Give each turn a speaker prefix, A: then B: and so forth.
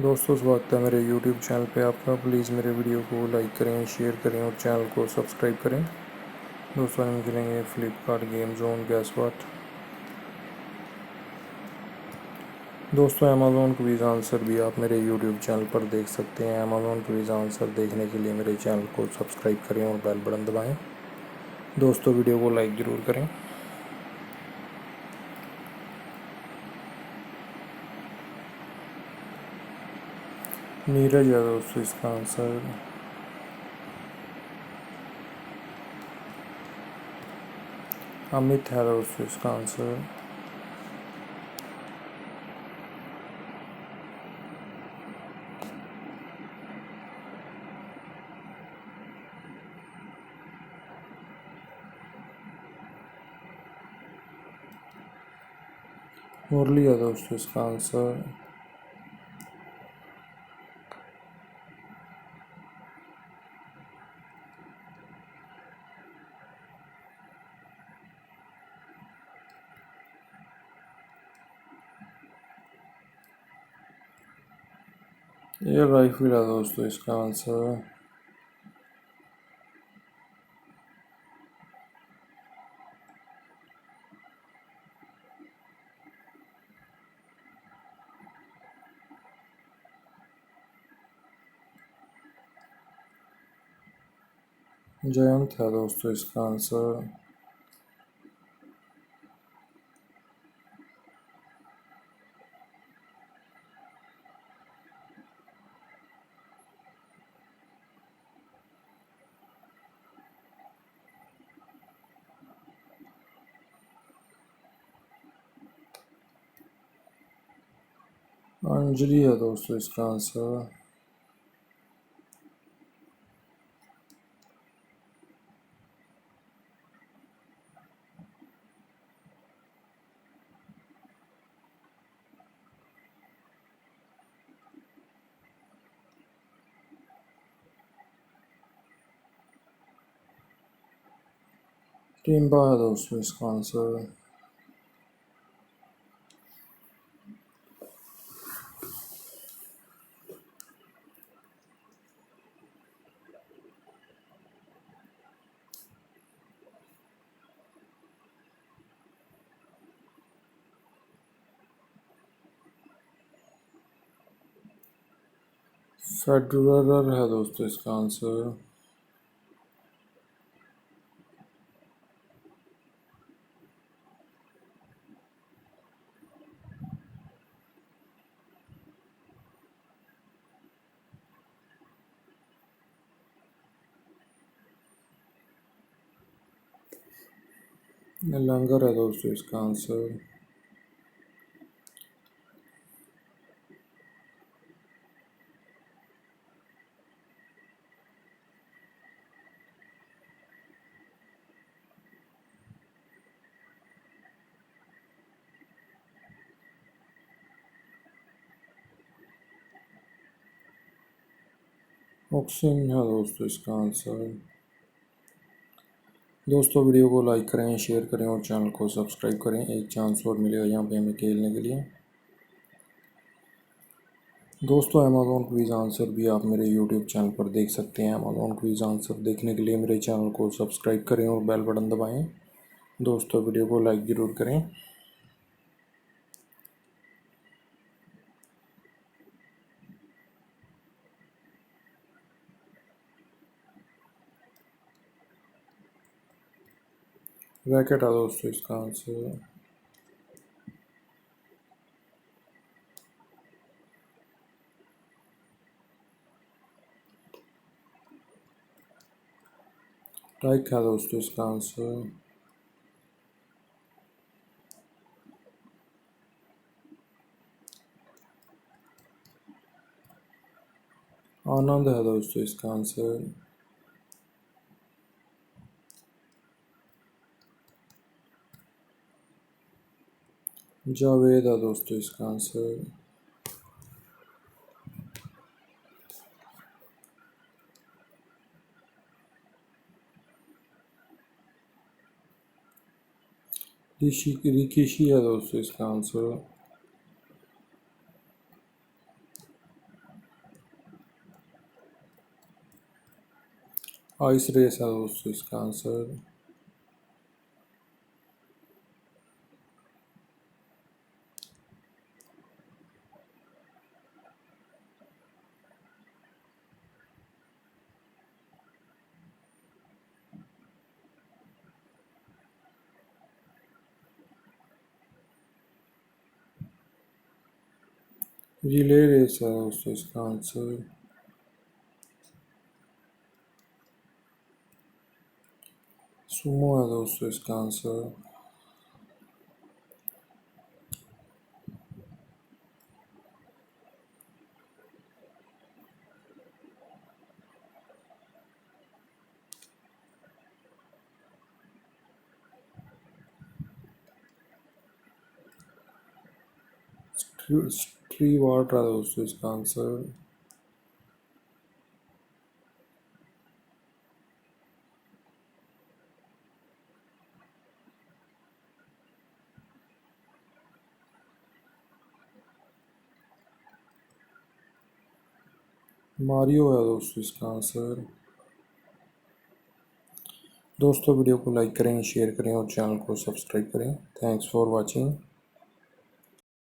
A: दोस्तों स्वागत है मेरे YouTube चैनल पे आपका। प्लीज़ मेरे वीडियो को लाइक करें, शेयर करें और चैनल को सब्सक्राइब करें। दोस्तों हम खेलेंगे Flipkart game zone gas what. दोस्तों अमेज़ॉन क्विज़ आंसर भी आप मेरे YouTube चैनल पर देख सकते हैं। अमेज़ॉन क्विज़ आंसर देखने के लिए मेरे चैनल को सब्सक्राइब करें और बेल बटन दबाएँ। दोस्तों वीडियो को लाइक ज़रूर करें। नीरज है दोस्तों इसका आंसर। अमित है दोस्तों इसका आंसर। मुरली है दोस्तों इसका आंसर। ये राइफल है दोस्तों इसका आंसर। जयंत है दोस्तों इसका आंसर। अंजलि है दोस्तों इसका आंसर। टिम्बा है दोस्तों इसका आंसर। फेडरर है दोस्तों इसका आंसर। लंगर है दोस्तों इसका आंसर। ऑक्सीजन है दोस्तों इसका आंसर। दोस्तों वीडियो को लाइक करें, शेयर करें और चैनल को सब्सक्राइब करें। एक चांस और मिलेगा यहाँ पे हमें खेलने के लिए। दोस्तों अमेज़ॉन क्विज़ आंसर भी आप मेरे YouTube चैनल पर देख सकते हैं। अमेज़ॉन क्विज़ आंसर देखने के लिए मेरे चैनल को सब्सक्राइब करें और बेल बटन दबाएं। दोस्तों वीडियो को लाइक ज़रूर करें। रैकेट है दोस्तों इसका आंसर। टाइक है दोस्तों इसका आंसर। आनंद है दोस्तों इसका आंसर। जावेद है दोस्तों इसका आंसर। रिकिशी है दोस्तों इसका आंसर। आइस रेस है दोस्तों इसका आंसर। रिले रेस है दोस्तों इसका आंसर। सुमो है दोस्तों इसका आंसर। ट्री वाटर है दोस्तों इसका आंसर। मारियो है दोस्तों इसका आंसर। दोस्तों वीडियो को लाइक करें, शेयर करें और चैनल को सब्सक्राइब करें। Thanks for watching.